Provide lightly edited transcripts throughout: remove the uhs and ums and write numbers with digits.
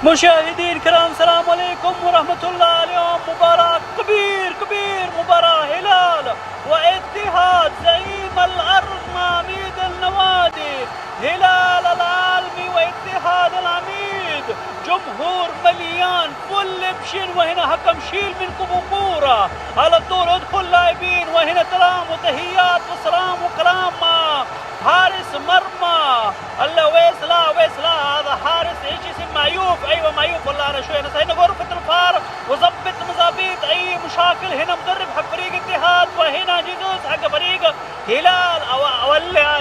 مشاهدين الكرام، السلام عليكم ورحمة الله. اليوم مباراة كبير، مباراة هلال واتحاد زعيم الأرض عميد النوادي، هلال العالمي واتحاد العميد. جمهور مليان فل بشن، وهنا حكم شيل منكم كورة على طول. ادخل لاعبين، وهنا سلام وتحيات وسلام وكلام مع حارس مرمى ويس لا هذا حارس ايش اسم معيوف. ايوه معيوف، والله انا شوي نسيت. هنا غرفة الفار وظبط مظابيط اي مشاكل. هنا مدرب حق فريق اتحاد، وهنا جزوز حق فريق هلال. ولع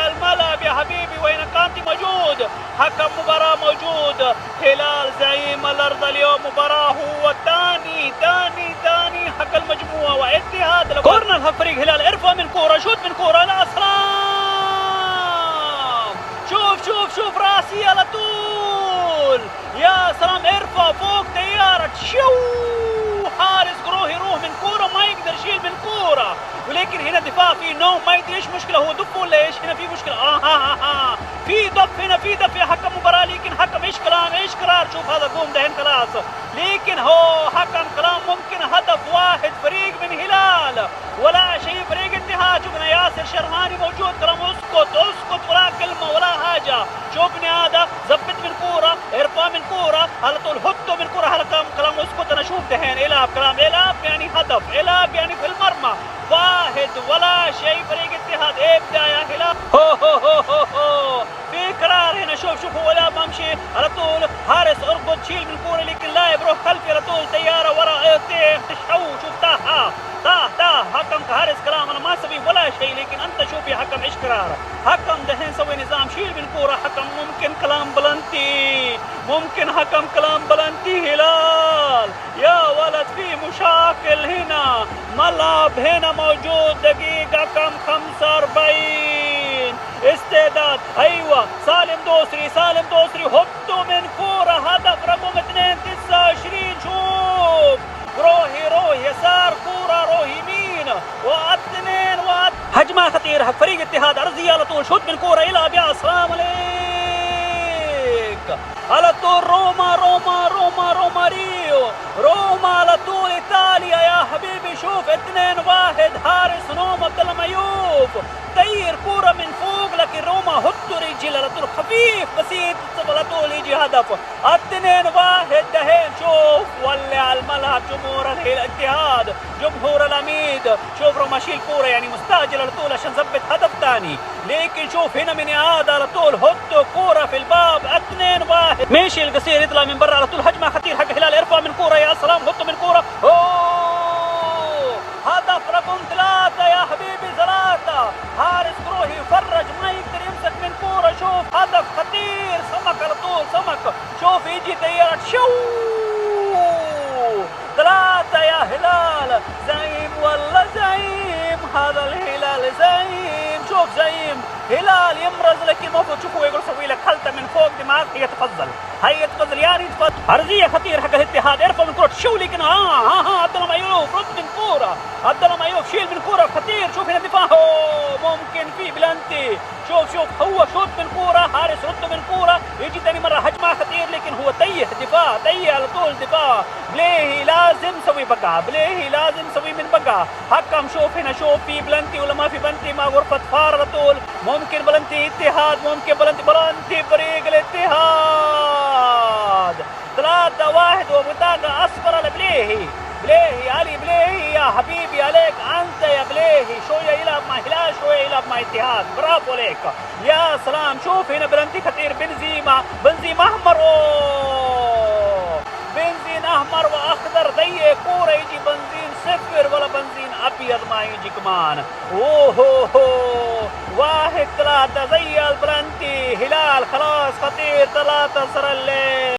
الملعب يا حبيبي. وهنا كانتي موجود، حكم مباراة موجود. هلال زعيم الارض اليوم، مباراة هو ثاني حق المجموعة، واتحاد كورنر حق فريق هلال. ارفع من كورة، شوت من كورة، لا سلام. شوف راسي على طول، يا سلام. ارفع فوق تيارة، حارس قروه يروح من كورة، ما يقدر يشيل من كورة. ولكن هنا دفاع في نوم، ما يدري ايش مشكلة، هو دف ولا ايش؟ هنا في مشكلة. في دف، هنا في دف يا حكم مباراة. لكن حكم ايش كلام ايش قرار؟ شوف هذا قوم دهن خلاص. لكن هو حكم كلام ممكن هدف واحد فريق من هلال ولا شيء فريق اتحاد. شوفنا ياسر شرهاني موجود، كلام اسكت ولا كلمة ولا حاجة. شوفني هذا زبط من كورة، ارفع من كورة على طول، هدوا من كورة على كلام اسكت. انا شوف دهين العب، كلام العب يعني هدف، العب يعني في المرمى. واحد ولا شيء فريق اتحاد. ابدا يا هلال. هو في قرار هنا. شوف هو لا بمشي على طول، حارس ارقد شيل من كورة، لكن لاعب روح خلفي على طول. تيارة ورا شوف تاه حكم كحارس كلام انا ما اسوي ولا شيء. لكن انت شوف يا حكم ايش قراره. حكم دحين سوي نظام شيل من كورة. حكم ممكن كلام بلنتي، حكم كلام بلنتي هلال. يا ولد في مشاكل هنا، ملعب هنا موجود. دقيقة كم؟ 45 استعداد. ايوه سالم دوسري هدوا من كورة، هدف رقم 2 29. شوف روح يسار كورة، روح يمين، واثنين هجمة خطيرة حق فريق اتحاد. ارضية على طول، شوت من كورة، يلعب يا سلام عليك. على طول روما على طول ايطاليا يا حبيبي. شوف 2-1 حارس نوم عبد الله معيوف طير كورة من فوق، لكن روما هدوا رجل على طول خفيف بسيط على طول يجي هدف. 2-1 دهين. شوف ولع الملعب جمهور الاتحاد، جمهور العميد. شوف روما شيل كورة يعني مستعجل على طول عشان ثبت هدف ثاني. لكن شوف هنا من اعادة على طول، هدوا كورة في الباب. 2-1 ماشي القصير يطلع من برا على طول. هجمة خطير حق هلال، ارفع من كورة يا سلام، هدوا من كورة. هدف رقم 3 يا حبيبي، 3. حارس كروهي يفرج، ما يقدر يمسك من كورة. شوف هدف خطير، سمك على طول سمك. شوف يجي تيارة 3 يا هلال. زعيم والله زعيم، هذا الهلال زعيم. شوف زعيم هلال يمرز، لكن المفروض تشوفوا يقول سوي لك خلطة من فوق دماغ. هي تفضل يعني تفضل. عرضية خطير حق الاتحاد، ارفع من كورة. شو لكن عبد الله معيوف رد من كورة، عبد الله معيوف شيل من كورة خطير. شوف هنا دفاع، ممكن في بلانتي. شوف هو شوت من كورة، حارس رد من كورة، يجي ثاني مرة هجمة خطير، لكن هو تيه على طول دفاع. بليهي لازم سوي بقى، من بقى. حكم شوف هنا، شوف في بلانتي ولا ما في بلانتي مع غرفة فار على طول. ممكن بلانتي اتحاد، ممكن بلانتي فريق الاتحاد. 3-1 وبطاقة اصفر على بليهي علي بليهي يا حبيبي. عليك انت يا بليهي، شويه يلعب مع هلال شويه يلعب مع اتحاد، برافو عليك يا سلام. شوف هنا بلنتي خطير، بنزيما احمر، بنزين احمر واخضر. ضيق كوره يجي بنزين صفر ولا بنزين ابيض ما يجي كمان. 1-3 زي البلنتي. هلال خلاص خطير، 3 صار الليل.